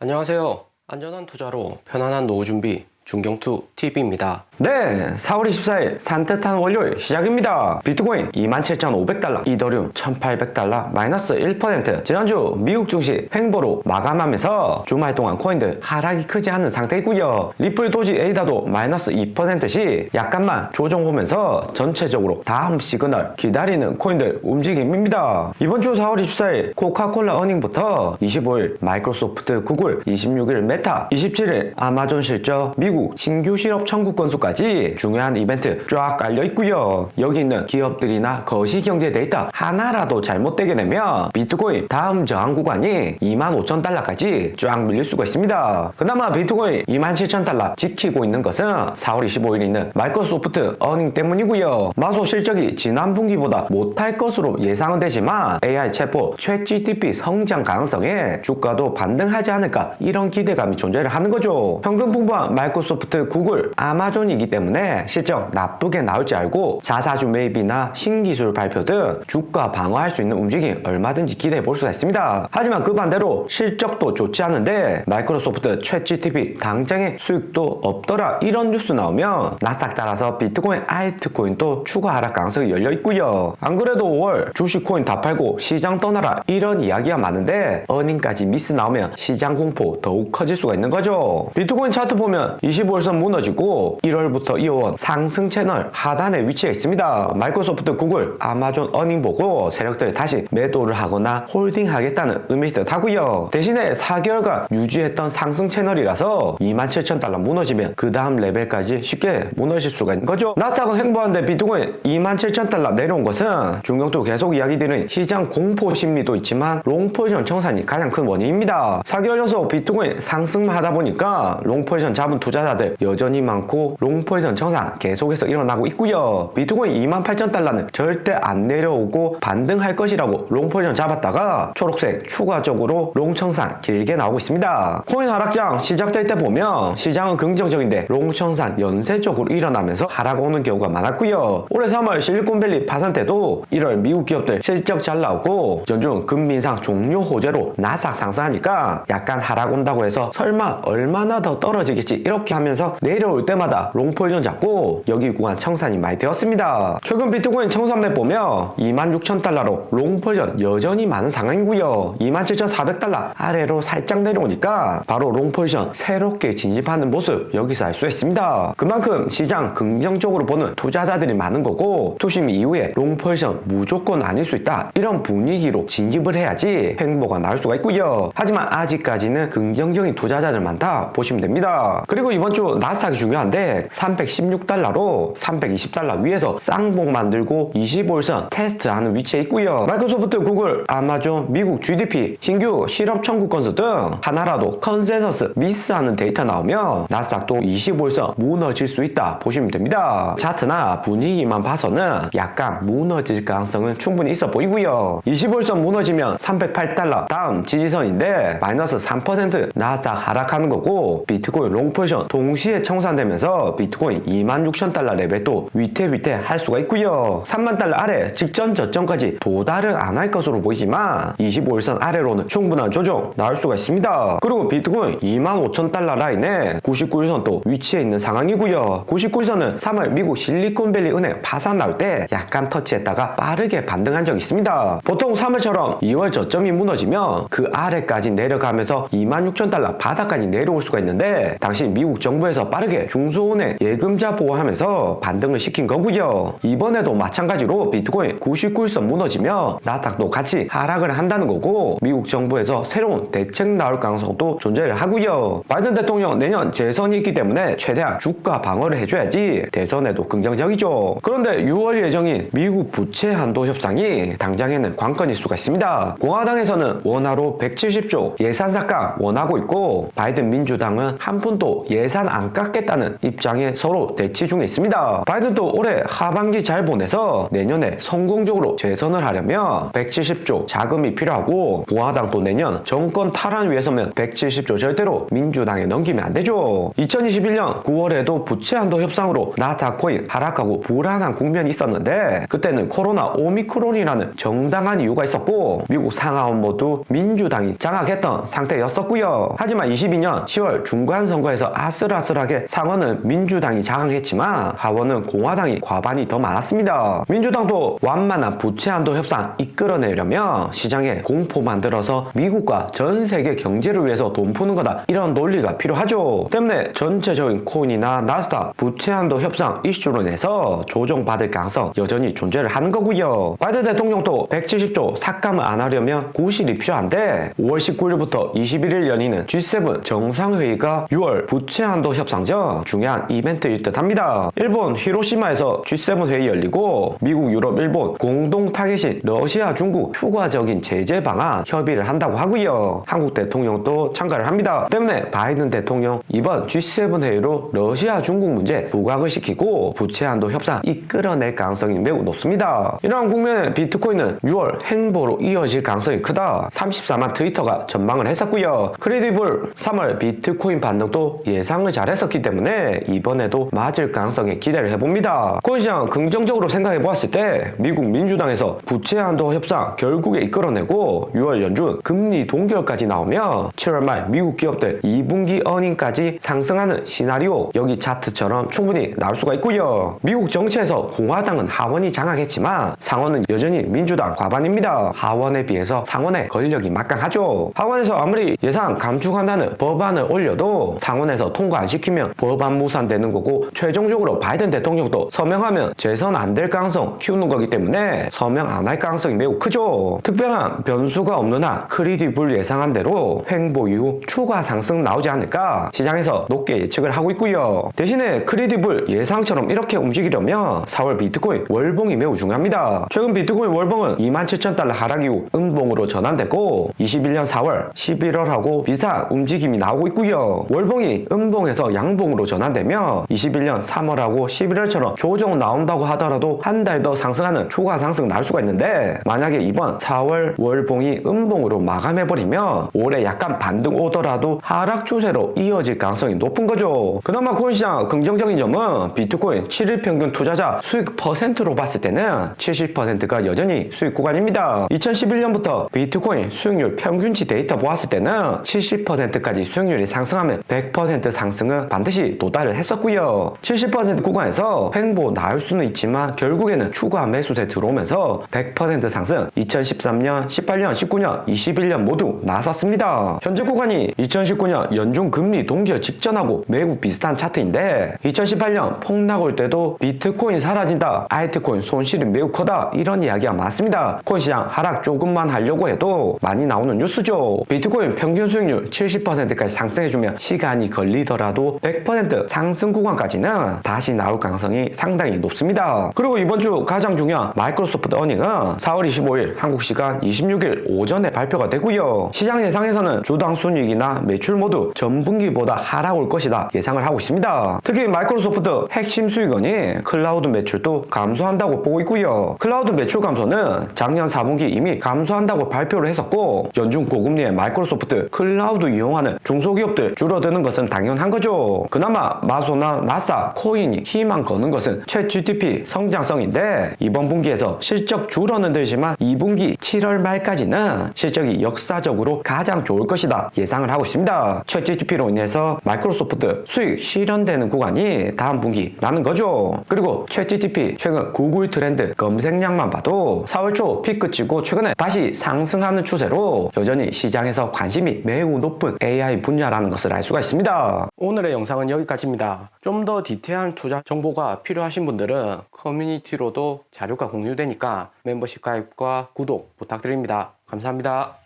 안녕하세요. 안전한 투자로 편안한 노후 준비 중경투 TV입니다. 네, 4월 24일 산뜻한 월요일 시작입니다. 비트코인 27,500달러, 이더리움 1,800달러, 마이너스 1%. 지난주 미국 증시 횡보로 마감하면서 주말 동안 코인들 하락이 크지 않은 상태이고요. 리플 도지 에이다도 마이너스 2%씩 약간만 조정 오면서 전체적으로 다음 시그널 기다리는 코인들 움직임입니다. 이번 주 4월 24일 코카콜라 어닝부터 25일 마이크로소프트, 구글, 26일 메타, 27일 아마존 실적, 미국 신규 실업 청구 건수까지 중요한 이벤트 쫙 깔려 있고요. 여기 있는 기업들이나 거시경제 데이터 하나라도 잘못되게 되면 비트코인 다음 저항 구간이 25,000달러까지 쫙 밀릴 수가 있습니다. 그나마 비트코인 27,000달러 지키고 있는 것은 4월 25일에 있는 마이크로소프트 어닝 때문이고요. 마소 실적이 지난 분기보다 못할 것으로 예상은 되지만 AI 챗봇 챗GPT 성장 가능성에 주가도 반등하지 않을까 이런 기대감이 존재를 하는 거죠. 현금 풍부한 마이크로소프트, 구글, 아마존이기 때문에 실적 나쁘게 나올 줄 알고 자사주 매입이나 신기술 발표 등 주가 방어할 수 있는 움직임 얼마든지 기대해 볼 수가 있습니다. 하지만 그 반대로 실적도 좋지 않은데 마이크로소프트 챗GPT 당장의 수익도 없더라 이런 뉴스 나오면 나스닥 따라서 비트코인, 알트코인도 추가 하락 가능성이 열려 있고요. 안 그래도 5월 주식 코인 다 팔고 시장 떠나라 이런 이야기가 많은데 어닝까지 미스 나오면 시장 공포 더욱 커질 수가 있는 거죠. 비트코인 차트 보면 25일선 무너지고 1월부터 이어온 상승 채널 하단에 위치해 있습니다. 마이크로소프트, 구글, 아마존 어닝 보고 세력들이 다시 매도를 하거나 홀딩하겠다는 의미일 듯 하고요. 대신에 4개월간 유지했던 상승 채널이라서 27,000달러 무너지면 그 다음 레벨까지 쉽게 무너질 수가 있는 거죠. 나스닥은 횡보하는데 비트코인 27,000달러 내려온 것은 중경도 계속 이야기드린 시장 공포 심리도 있지만 롱포지션 청산이 가장 큰 원인입니다. 4개월 연속 비트코인 상승만 하다 보니까 롱포지션 잡은 투자자들 여전히 많고 롱포지션 청산 계속해서 일어나고 있고요. 비트코인 28,000달러는 절대 안 내려오고 반등할 것이라고 롱포지션 잡았다가 초록색 추가적으로 롱청산 길게 나오고 있습니다. 코인 하락장 시작될 때 보면 시장은 긍정적인데 롱청산 연쇄적으로 일어나면서 하락 오는 경우가 많았고요. 올해 3월 실리콘밸리 파산 때도 1월 미국 기업들 실적 잘 나오고 연중 금민상 종료 호재로 나스닥 상승하니까 약간 하락 온다고 해서 설마 얼마나 더 떨어지겠지 이렇게 하면서 내려올 때마다 롱포지션 잡고 여기 구간 청산이 많이 되었습니다. 최근 비트코인 청산매 보면 26,000달러로 롱포지션 여전히 많은 상황이고요. 27,400달러 아래로 살짝 내려오니까 바로 롱포지션 새롭게 진입하는 모습 여기서 알 수 있습니다. 그만큼 시장 긍정적으로 보는 투자자들이 많은 거고 투심 이후에 롱포지션 무조건 아닐 수 있다 이런 분위기로 진입을 해야지 횡보가 나올 수가 있고요. 하지만 아직까지는 긍정적인 투자자들 많다 보시면 됩니다. 그리고 이번 주 나스닥이 중요한데 316달러로 320달러 위에서 쌍봉 만들고 25일선 테스트하는 위치에 있고요. 마이크로소프트, 구글, 아마존, 미국 GDP, 신규 실업 청구 건수 등 하나라도 컨센서스 미스하는 데이터 나오면 나스닥도 25일선 무너질 수 있다 보시면 됩니다. 차트나 분위기만 봐서는 약간 무너질 가능성은 충분히 있어 보이고요. 25일선 무너지면 308달러 다음 지지선인데 마이너스 3% 나스닥 하락하는 거고 비트코인 롱포지션 동시에 청산되면서 비트코인 26,000달러 레벨도 위태위태 할 수가 있고요. 30,000달러 아래 직전 저점까지 도달은 안 할 것으로 보이지만 25일선 아래로는 충분한 조정 나올 수가 있습니다. 그리고 비트코인 25,000달러 라인에 99일선도 위치해 있는 상황이고요. 99일선은 3월 미국 실리콘밸리 은행 파산 나올 때 약간 터치했다가 빠르게 반등한 적이 있습니다. 보통 3월처럼 2월 저점이 무너지면 그 아래까지 내려가면서 26,000달러 바닥까지 내려올 수가 있는데 당시 미국 정부에서 빠르게 중소은행 예금자 보호하면서 반등을 시킨 거고요. 이번에도 마찬가지로 비트코인 99일선 무너지면 나스닥도 같이 하락을 한다는 거고 미국 정부에서 새로운 대책 나올 가능성도 존재를 하고요. 바이든 대통령 내년 재선이 있기 때문에 최대한 주가 방어를 해줘야지 대선에도 긍정적이죠. 그런데 6월 예정인 미국 부채 한도 협상이 당장에는 관건일 수가 있습니다. 공화당에서는 원화로 170조 예산 삭감 원하고 있고 바이든 민주당은 한 푼도 예산 안 깎겠다는 입장에 서로 대치 중에 있습니다. 바이든도 올해 하반기 잘 보내서 내년에 성공적으로 재선을 하려면 170조 자금이 필요하고 공화당도 내년 정권 탈환 위해서면 170조 절대로 민주당에 넘기면 안 되죠. 2021년 9월에도 부채 한도 협상으로 나스닥코인 하락하고 불안한 국면이 있었는데 그때는 코로나 오미크론이라는 정당한 이유가 있었고 미국 상하원 모두 민주당이 장악했던 상태였었고요. 하지만 22년 10월 중간선거에서 아슬아슬하게 상원은 민주당이 장악했지만 하원은 공화당이 과반이 더 많았습니다. 민주당도 완만한 부채 한도 협상 이끌어내려면 시장에 공포 만들어서 미국과 전 세계 경제를 위해서 돈 푸는 거다 이런 논리가 필요하죠. 때문에 전체적인 코인이나 나스닥 부채 한도 협상 이슈로 인해서 조정받을 가능성 여전히 존재를 하는 거고요. 바이든 대통령도 170조 삭감을 안 하려면 구실이 필요한데 5월 19일부터 21일 열리는 G7 정상회의가 6월 부채 한도 협상 전 중요한 이벤트일 듯 합니다. 일본 히로시마에서 G7 회의 열리고 미국, 유럽, 일본 공동 타겟인 러시아, 중국 추가적인 제재 방안 협의를 한다고 하고요. 한국 대통령도 참가를 합니다. 때문에 바이든 대통령 이번 G7 회의로 러시아, 중국 문제 부각을 시키고 부채 한도 협상 이끌어낼 가능성이 매우 높습니다. 이러한 국면에 비트코인은 6월 행보로 이어질 가능성이 크다. 34만 트위터가 전망을 했었고요. 크레디블 3월 비트코인 반등도 예상을 잘했었기 때문에 이번에도 맞을 가능성에 기대를 해봅니다. 코인 시장 긍정적으로 생각해보았을 때 미국 민주당에서 부채 한도 협상 결국에 이끌어내고 6월 연준 금리 동결까지 나오면 7월 말 미국 기업들 2분기 어닝까지 상승하는 시나리오 여기 차트처럼 충분히 나올 수가 있고요. 미국 정치에서 공화당은 하원이 장악했지만 상원은 여전히 민주당 과반입니다. 하원에 비해서 상원의 권력이 막강하죠. 하원에서 아무리 예산 감축한다는 법안을 올려도 상원에서 통과 안 시키면 법안 무산되는 거고 최종적으로 바이든 대통령도 서명하면 재선 안 될 가능성 키우는 거기 때문에 서명 안 할 가능성이 매우 크죠. 특별한 변수가 없는 한 크리디블 예상한 대로 횡보 이후 추가 상승 나오지 않을까 시장에서 높게 예측을 하고 있고요. 대신에 크리디블 예상처럼 이렇게 움직이려면 4월 비트코인 월봉이 매우 중요합니다. 최근 비트코인 월봉은 27,000달러 하락 이후 음봉으로 전환되고 21년 4월, 11월하고 비슷한 움직임이 나오고 있고요. 월봉이 음봉에서 양봉으로 전환되면 21년 3월하고 11월처럼 조정 나온다고 하더라도 한 달 더 상승하는 추가 상승 나올 수가 있는데 만약에 이번 4월 월봉이 음봉으로 마감해버리면 올해 약간 반등 오더라도 하락 추세로 이어질 가능성이 높은 거죠. 그나마 코인시장 긍정적인 점은 비트코인 7일 평균 투자자 수익 퍼센트로 봤을 때는 70%가 여전히 수익 구간입니다. 2011년부터 비트코인 수익률 평균치 데이터 보았을 때는 70%까지 수익률이 상승하면 100% 상승은 반드시 도달을 했었고요. 70% 구간에서 횡보 나올 수는 있지만 결국에는 추가 매수세 들어오면서 100% 상승 2013년, 18년, 19년, 21년 모두 나섰습니다. 현재 구간이 2019년 연준 금리 동결 직전하고 매우 비슷한 차트인데 2018년 폭락 올 때도 비트코인 사라진다, 알트코인 손실이 매우 크다 이런 이야기가 많습니다. 코인 시장 하락 조금만 하려고 해도 많이 나오는 뉴스죠. 비트코인 평균 수익률 70%까지 상승해주면 시간이 걸리더라도 100% 상승 구간까지는 다시 나올 가능성이 상당히 높습니다. 그리고 이번 주 가장 중요한 마이크로소프트 어닝은 4월 25일 한국 시간 26일 오전에 발표가 되고요. 시장 예상에서는 주당 순이익이나 매출 모두 전분기보다 하락 올 것이다 예상을 하고 있습니다. 특히 마이크로소프트 핵심 수익원이 클라우드 매출도 감소한다고 보고 있고요. 클라우드 매출 감소는 작년 4분기 이미 감소한다고 발표를 했었고 연중 고금리의 마이크로소프트 클라우드 이용하는 중소기업들 줄어드는 것은 당연한 거죠. 그나마 마소나 나스닥, 코인이 희망 거는 것은 챗GPT 성장성인데 이번 분기에서 실적 줄어는 들지만 2분기 7월 말까지는 실적이 역사적으로 가장 좋을 것이다 예상을 하고 있습니다. 챗GPT로 인해서 마이크로소프트 수익 실현되는 구간이 다음 분기라는 거죠. 그리고 챗GPT 최근 구글 트렌드 검색량만 봐도 4월 초 피크 치고 최근에 다시 상승하는 추세로 여전히 시장에서 관심이 매우 높은 AI 분야라는 것을 알 수가 있습니다. 오늘의 영상은 여기까지입니다. 좀 더 디테일한 투자 정보가 필요하신 분들은 커뮤니티로도 자료가 공유되니까 멤버십 가입과 구독 부탁드립니다. 감사합니다.